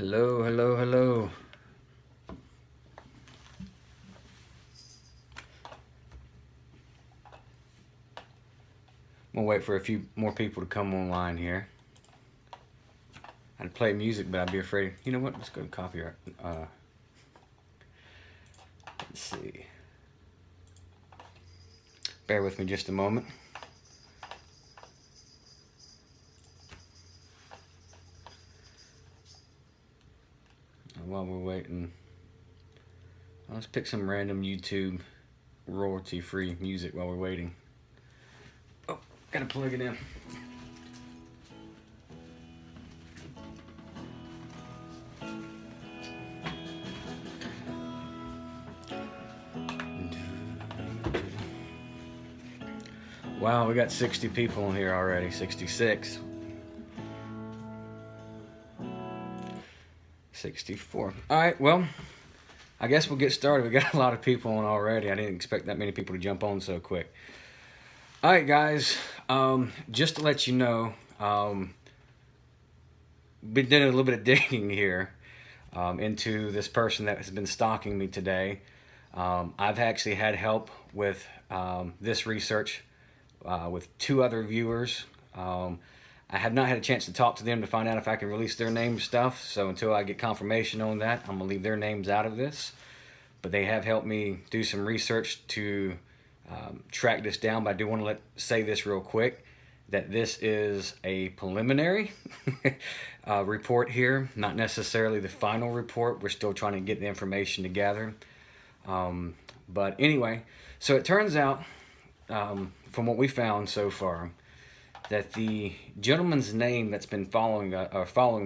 Hello, hello, hello. I'm gonna wait for a few more people to come online here. I'd play music, but I'd be afraid. You know what? Let's go to copyright. Let's see. Bear with me just a moment. While we're waiting, let's pick some random YouTube royalty-free music while we're waiting. Oh, gotta plug it in. Wow, we got 60 people in here already. 66. 64. All right, well, I guess we'll get started. We got a lot of people on already. I didn't expect that many people to jump on so quick. All right, guys, just to let you know, been doing a little bit of digging here into this person that has been stalking me today. I've actually had help with this research with two other viewers. I have not had a chance to talk to them to find out if I can release their name stuff. So until I get confirmation on that, I'm gonna leave their names out of this. But they have helped me do some research to track this down. But I do want to say this real quick, that this is a preliminary report here, not necessarily the final report. We're still trying to get the information together. But anyway, so it turns out, from what we found so far, that the gentleman's name that's been following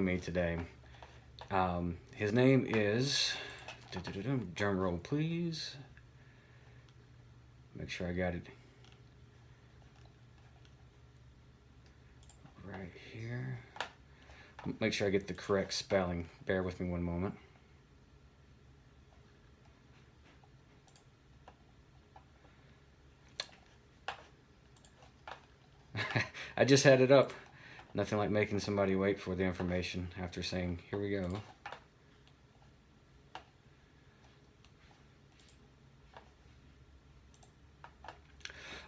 me today, his name is, drum roll please, make sure I got it right here, make sure I get the correct spelling, bear with me one moment. I just had it up. Nothing like making somebody wait for the information after saying, here we go.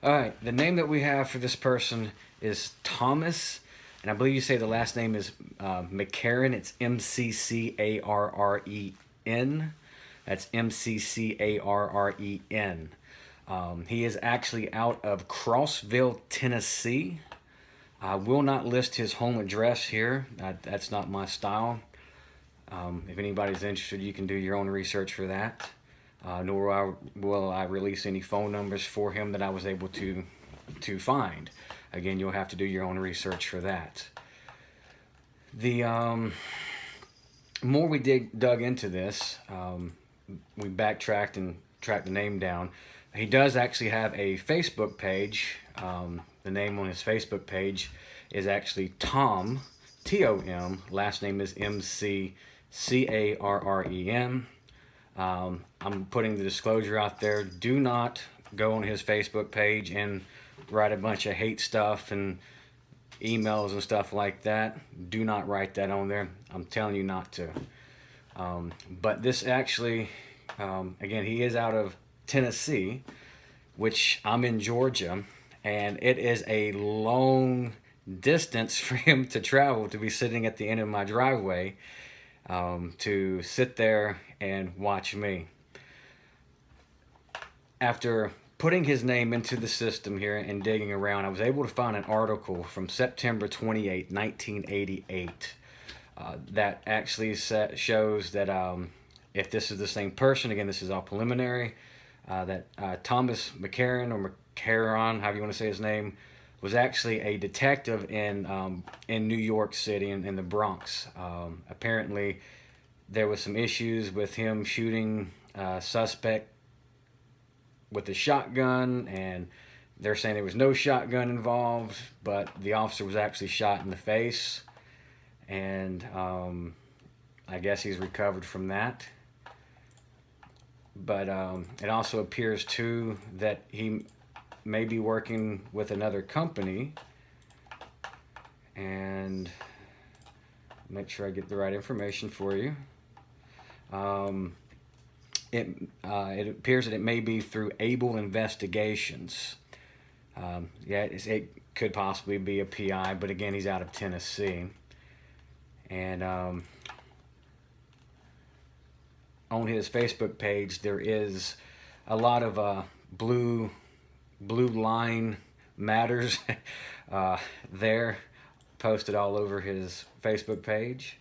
All right, the name that we have for this person is Thomas, and I believe you say the last name is McCarren. It's M-C-C-A-R-R-E-N. That's M-C-C-A-R-R-E-N. He is actually out of Crossville, Tennessee. I will not list his home address here. That's not my style. If anybody's interested, you can do your own research for that. Nor will I release any phone numbers for him that I was able to find. Again, you'll have to do your own research for that. The more we dug into this, we backtracked and tracked the name down. He does actually have a Facebook page. The name on his Facebook page is actually Tom, T-O-M. Last name is M-C-C-A-R-R-E-N. I'm putting the disclosure out there. Do not go on his Facebook page and write a bunch of hate stuff and emails and stuff like that. Do not write that on there. I'm telling you not to. But this actually, again, he is out of Tennessee, which I'm in Georgia, and it is a long distance for him to travel to be sitting at the end of my driveway to sit there and watch me. After putting his name into the system here and digging around, I was able to find an article from September 28, 1988 that actually shows that if this is the same person, again, this is all preliminary, that Thomas McCarren, or McCarron, however you want to say his name, was actually a detective in New York City, in the Bronx. Apparently, there was some issues with him shooting a suspect with a shotgun, and they're saying there was no shotgun involved, but the officer was actually shot in the face, and I guess he's recovered from that. But it also appears too that he may be working with another company, and make sure I get the right information for you. It appears that it may be through Able Investigations. Yeah, it could possibly be a PI, but again, he's out of Tennessee. And on his Facebook page, there is a lot of blue line matters there posted all over his Facebook page.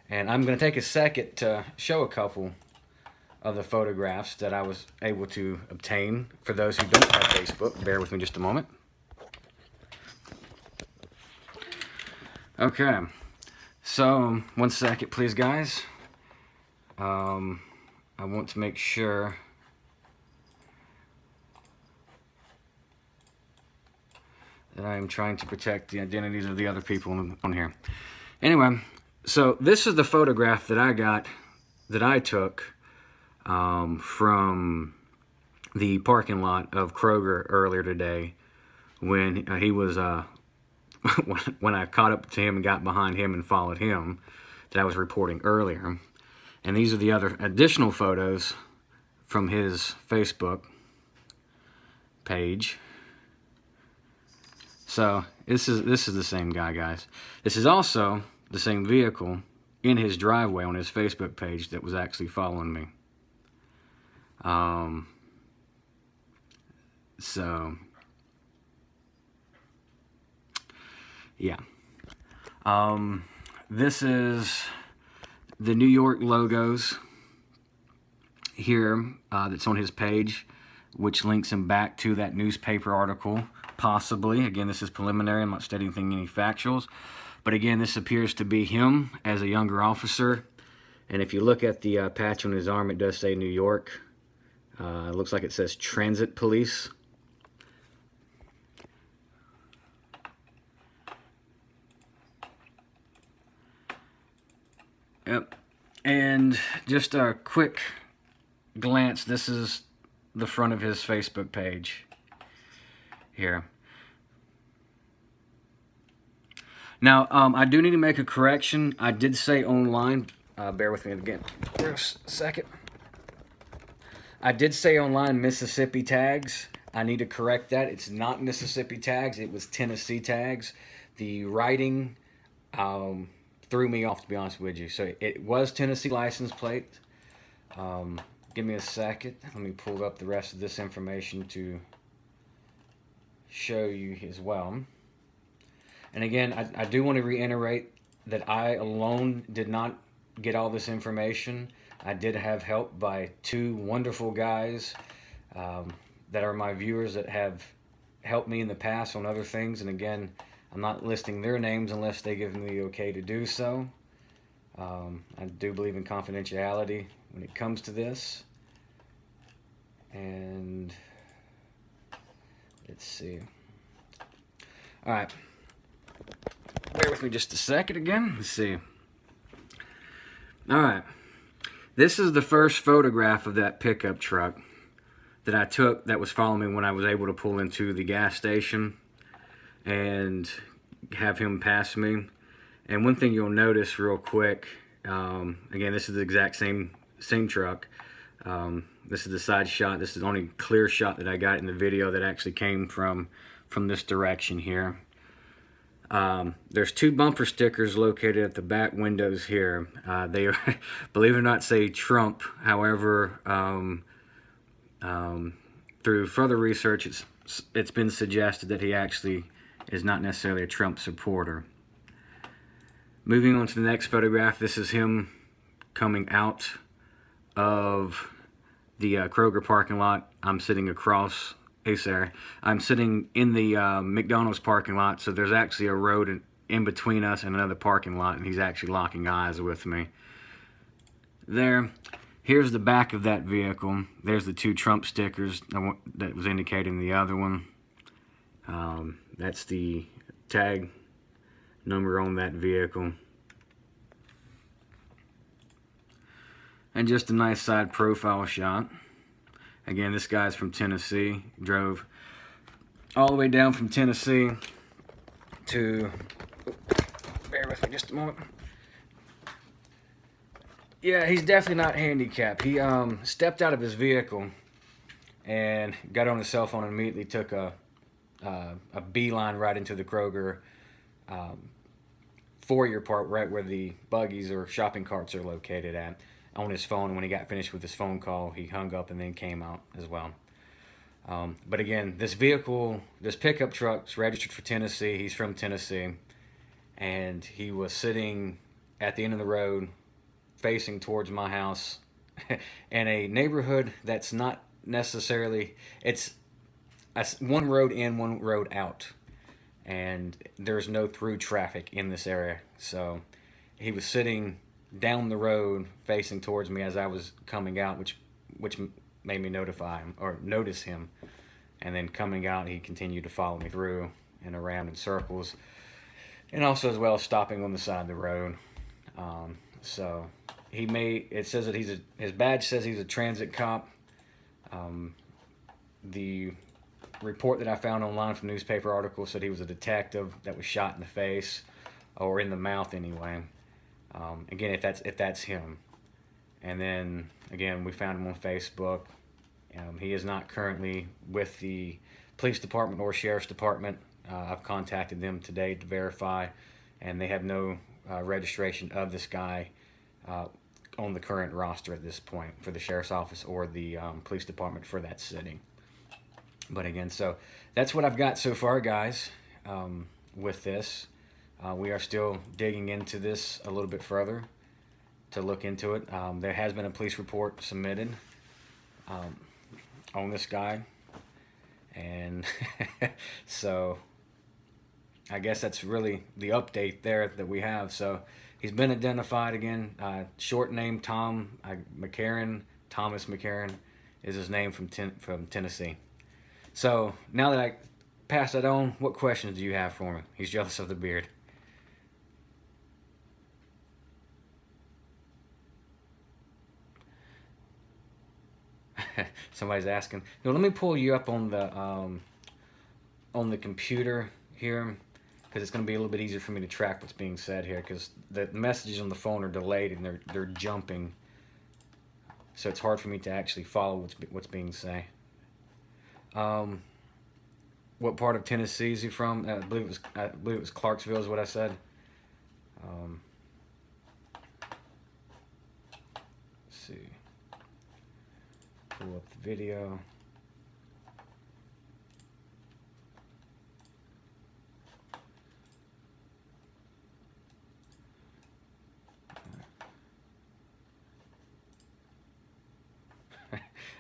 And I'm going to take a second to show a couple of the photographs that I was able to obtain for those who don't have Facebook. Bear with me just a moment. Okay, so one second please, guys. I want to make sure that I am trying to protect the identities of the other people on here. Anyway, so this is the photograph that I took from the parking lot of Kroger earlier today when he was when I caught up to him and got behind him and followed him that I was reporting earlier. And these are the other additional photos from his Facebook page. So this is the same guy, guys. This is also the same vehicle in his driveway on his Facebook page that was actually following me. So yeah. This is the New York logos here that's on his page, which links him back to that newspaper article, possibly. Again, this is preliminary. I'm not stating any factuals. But again, this appears to be him as a younger officer. And if you look at the patch on his arm, it does say New York. It looks like it says Transit Police. Yep. And just a quick glance, this is the front of his Facebook page here. Now, I do need to make a correction. I did say online. Bear with me again for a second. I did say online Mississippi tags. I need to correct that. It's not Mississippi tags. It was Tennessee tags. The writing threw me off, to be honest with you. So it was Tennessee license plate. Give me a second. Let me pull up the rest of this information to show you as well. And again, I do want to reiterate that I alone did not get all this information. I did have help by two wonderful guys that are my viewers that have helped me in the past on other things. And again, I'm not listing their names unless they give me the okay to do so. I do believe in confidentiality when it comes to this. And let's see. All right. Bear with me just a second again. Let's see. All right. This is the first photograph of that pickup truck that I took that was following me when I was able to pull into the gas station and have him pass me. And one thing you'll notice real quick, again, this is the exact same truck. This is the side shot. This is the only clear shot that I got in the video that actually came from this direction here. There's two bumper stickers located at the back windows here. They are, believe it or not, say Trump. However, through further research, it's been suggested that he actually is not necessarily a Trump supporter. Moving on to the next photograph, this is him coming out of the Kroger parking lot. I'm sitting across. Hey, Sarah. I'm sitting in the McDonald's parking lot, so there's actually a road in between us and another parking lot, and he's actually locking eyes with me. There. Here's the back of that vehicle. There's the two Trump stickers that was indicating the other one. That's the tag number on that vehicle. And just a nice side profile shot. Again, this guy's from Tennessee. Drove all the way down from Tennessee to, bear with me just a moment, Yeah, he's definitely not handicapped. He stepped out of his vehicle and got on his cell phone and immediately took a beeline right into the Kroger foyer part, right where the buggies or shopping carts are located at, on his phone. And when he got finished with his phone call, he hung up and then came out as well. But again, this vehicle, this pickup truck's registered for Tennessee. He's from Tennessee, and he was sitting at the end of the road, facing towards my house, in a neighborhood that's not necessarily. It's one road in, one road out, and there's no through traffic in this area. So he was sitting down the road facing towards me as I was coming out, which made me notify him or notice him. And then coming out, he continued to follow me through and around in circles, and also as well stopping on the side of the road. So it says that his badge says he's a transit cop. The report that I found online from newspaper articles said he was a detective that was shot in the face or in the mouth anyway. Again, if that's him. And then again, we found him on Facebook. He is not currently with the police department or sheriff's department. I've contacted them today to verify, and they have no registration of this guy on the current roster at this point for the sheriff's office or the police department for that city. But again, so that's what I've got so far, guys, with this. We are still digging into this a little bit further to look into it. There has been a police report submitted on this guy, and so I guess that's really the update there that we have. So he's been identified again. Short name Thomas McCarran is his name from Tennessee. So now that I pass that on, what questions do you have for me? He's jealous of the beard. Somebody's asking. No, let me pull you up on the computer here, because it's going to be a little bit easier for me to track what's being said here, because the messages on the phone are delayed and they're jumping, so it's hard for me to actually follow what's being said. What part of Tennessee is he from? I believe it was Clarksville is what I said. Let's see. Pull up the video.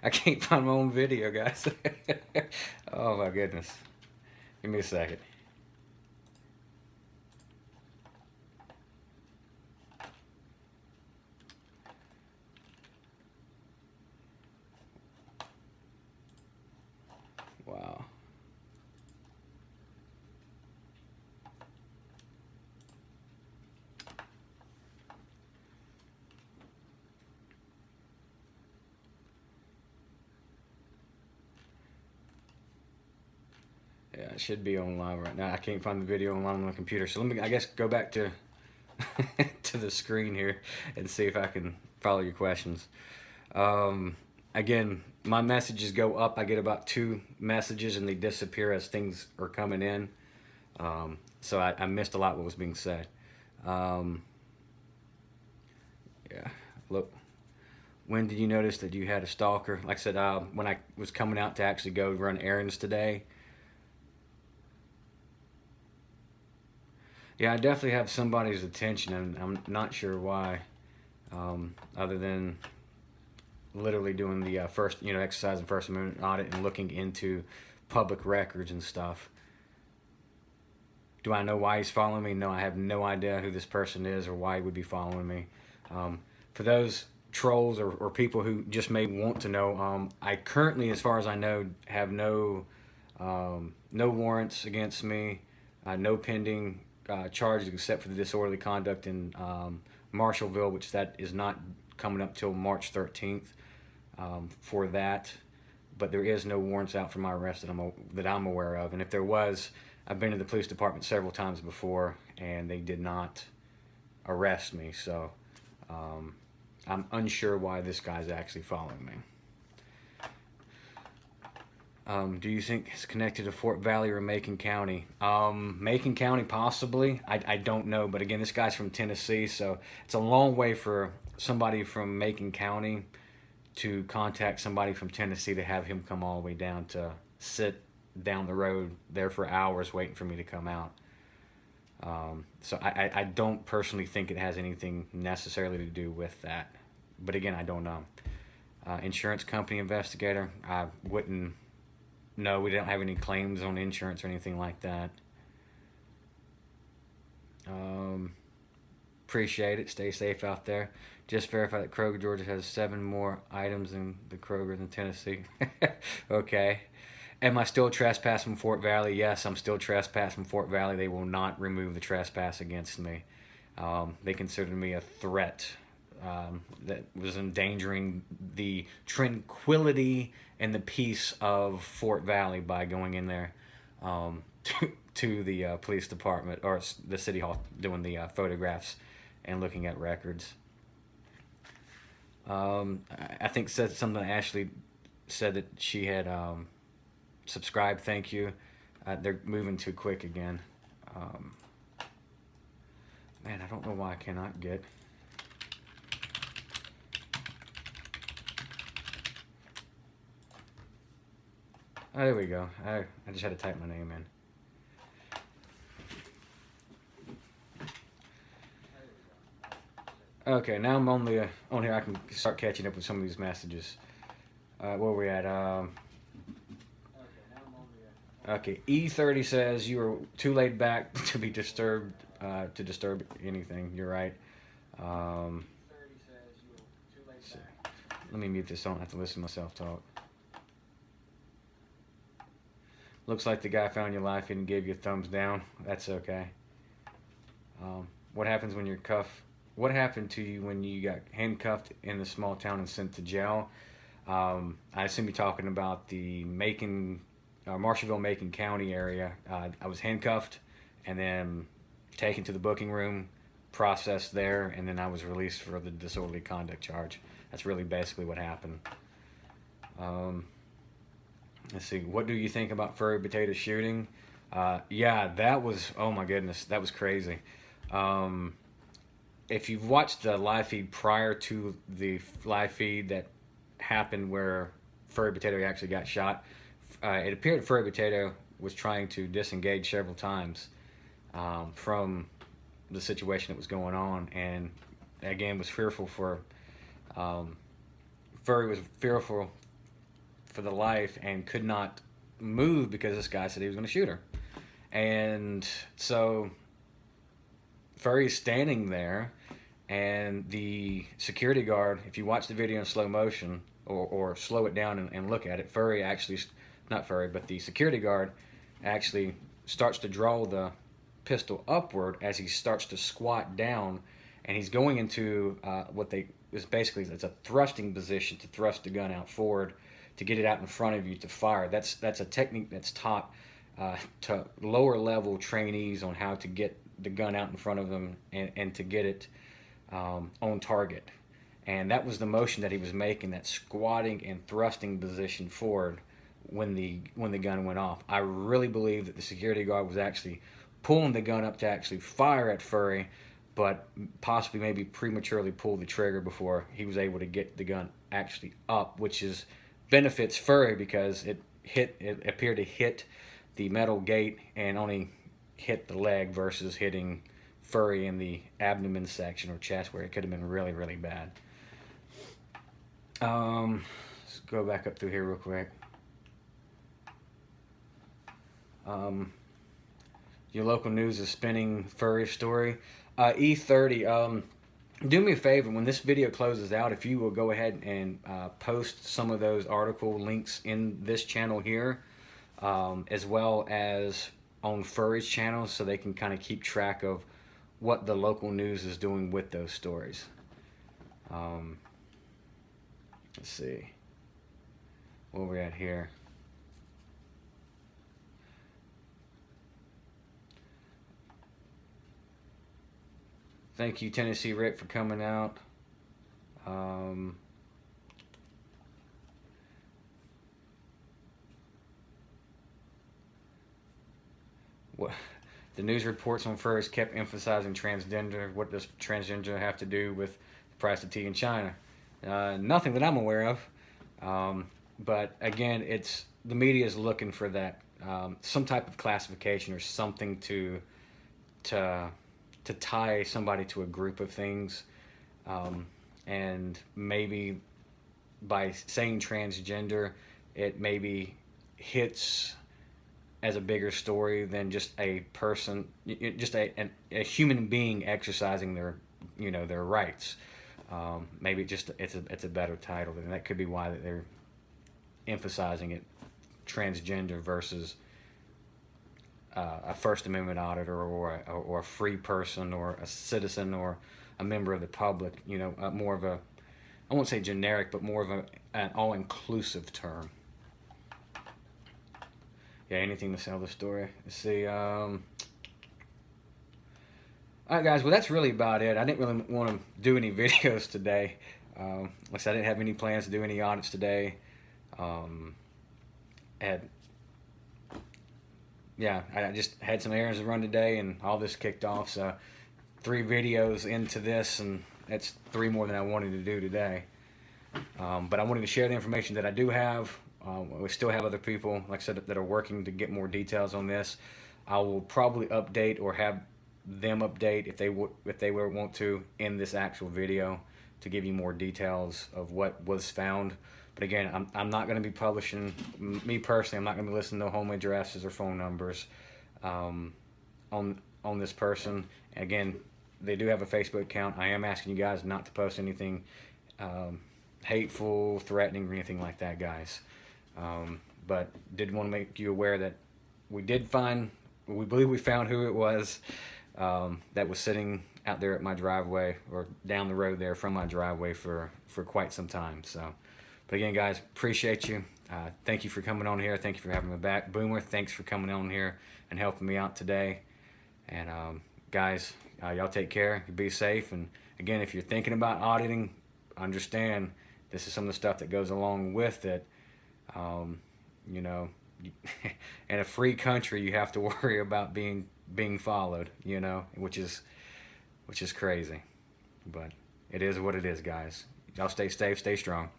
I can't find my own video, guys. Oh my goodness. Give me a second. Wow. Yeah, it should be online right now. I can't find the video online on my computer. So let me, I guess, go back to to the screen here and see if I can follow your questions. Again, my messages go up. I get about 2 messages and they disappear as things are coming in. So I missed a lot what was being said. Yeah, look. When did you notice that you had a stalker? Like I said, when I was coming out to actually go run errands today. Yeah, I definitely have somebody's attention, and I'm not sure why, other than literally doing the first, exercise and First Amendment audit and looking into public records and stuff. Do I know why he's following me? No, I have no idea who this person is or why he would be following me. For those trolls or people who just may want to know, I currently, as far as I know, have no warrants against me, no pending charges except for the disorderly conduct in Marshallville, which that is not coming up till March 13th for that. But there is no warrants out for my arrest that I'm aware of. And if there was, I've been to the police department several times before, and they did not arrest me. So I'm unsure why this guy's actually following me. Do you think it's connected to Fort Valley or Macon County? Macon County, possibly. I don't know. But again, this guy's from Tennessee, so it's a long way for somebody from Macon County to contact somebody from Tennessee to have him come all the way down to sit down the road there for hours waiting for me to come out. So I don't personally think it has anything necessarily to do with that. But again, I don't know. Insurance company investigator, I wouldn't. No, we don't have any claims on insurance or anything like that. Appreciate it. Stay safe out there. Just verify that Kroger, Georgia has 7 more items than the Kroger in Tennessee. Okay. Am I still trespassing from Fort Valley? Yes, I'm still trespassing from Fort Valley. They will not remove the trespass against me. They considered me a threat that was endangering the tranquility and the peace of Fort Valley by going in there to the police department or the city hall doing the photographs and looking at records. I think said something. Ashley said that she had subscribed. Thank you. They're moving too quick again. Man, I don't know why I cannot get. Oh, there we go. I just had to type my name in. Okay, now I'm on here. I can start catching up with some of these messages. Where are we at? Okay, E30 says you are too laid back to be disturbed, to disturb anything. You're right. Let me mute this. I don't have to listen to myself talk. Looks like the guy found your life and gave you a thumbs down. That's okay. What happens when you're cuffed? What happened to you when you got handcuffed in the small town and sent to jail? I assume you're talking about the Marshallville, Macon County area. I was handcuffed and then taken to the booking room, processed there, and then I was released for the disorderly conduct charge. That's really basically what happened. Let's see. What do you think about Furry Potato shooting? Yeah, that was, oh my goodness, that was crazy. If you've watched the live feed prior to the live feed that happened where Furry Potato actually got shot, it appeared Furry Potato was trying to disengage several times from the situation that was going on, and again was fearful for Furry was fearful for the life and could not move because this guy said he was going to shoot her. And so Furry's standing there, and the security guard, if you watch the video in slow motion or slow it down and look at it, Furry actually, not Furry, but the security guard actually starts to draw the pistol upward as he starts to squat down, and he's going into it's a thrusting position to thrust the gun out forward to get it out in front of you to fire. That's a technique that's taught to lower level trainees on how to get the gun out in front of them and to get it on target. And that was the motion that he was making, that squatting and thrusting position forward when the gun went off. I really believe that the security guard was actually pulling the gun up to actually fire at Furry, but possibly maybe prematurely pulled the trigger before he was able to get the gun actually up, which benefits Furry because it appeared to hit the metal gate and only hit the leg versus hitting Furry in the abdomen section or chest, where it could have been really, really bad. Let's go back up through here real quick. Your local news is spinning Furry story. E30, do me a favor, when this video closes out, if you will go ahead and post some of those article links in this channel here, as well as on Furry's channel, so they can kind of keep track of what the local news is doing with those stories. Let's see. Where we're at here. Thank you, Tennessee Rick, for coming out. Um, what the news reports on furs kept emphasizing transgender. What does transgender have to do with the price of tea in China? Nothing that I'm aware of. But again, it's the media is looking for that some type of classification or something to to tie somebody to a group of things, and maybe by saying transgender, it maybe hits as a bigger story than just a person, just a human being exercising their, their rights. Maybe just it's a better title, and that could be why that they're emphasizing it, transgender versus a First Amendment auditor or a free person or a citizen or a member of the public. More of a, I won't say generic, but more of an all-inclusive term. Yeah, anything to sell the story. Let's see. All right, guys. Well, that's really about it. I didn't really want to do any videos today. Like I said, I didn't have any plans to do any audits today. Had Yeah, I just had some errands to run today, and all this kicked off. So 3 videos into this, and that's 3 more than I wanted to do today. But I wanted to share the information that I do have. We still have other people, like I said, that are working to get more details on this. I will probably update or have them update if they want to in this actual video to give you more details of what was found. But again, I'm not going to be publishing, me personally, I'm not going to be listing no home addresses or phone numbers on this person. Again, they do have a Facebook account. I am asking you guys not to post anything hateful, threatening, or anything like that, guys. But did want to make you aware that we believe we found who it was that was sitting out there at my driveway or down the road there from my driveway for quite some time. So, but again, guys, appreciate you. Thank you for coming on here. Thank you for having me back. Boomer, thanks for coming on here and helping me out today. And guys, y'all take care. Be safe. And again, if you're thinking about auditing, understand this is some of the stuff that goes along with it. You know, in a free country, you have to worry about being followed. Which is crazy. But it is what it is, guys. Y'all stay safe, stay strong.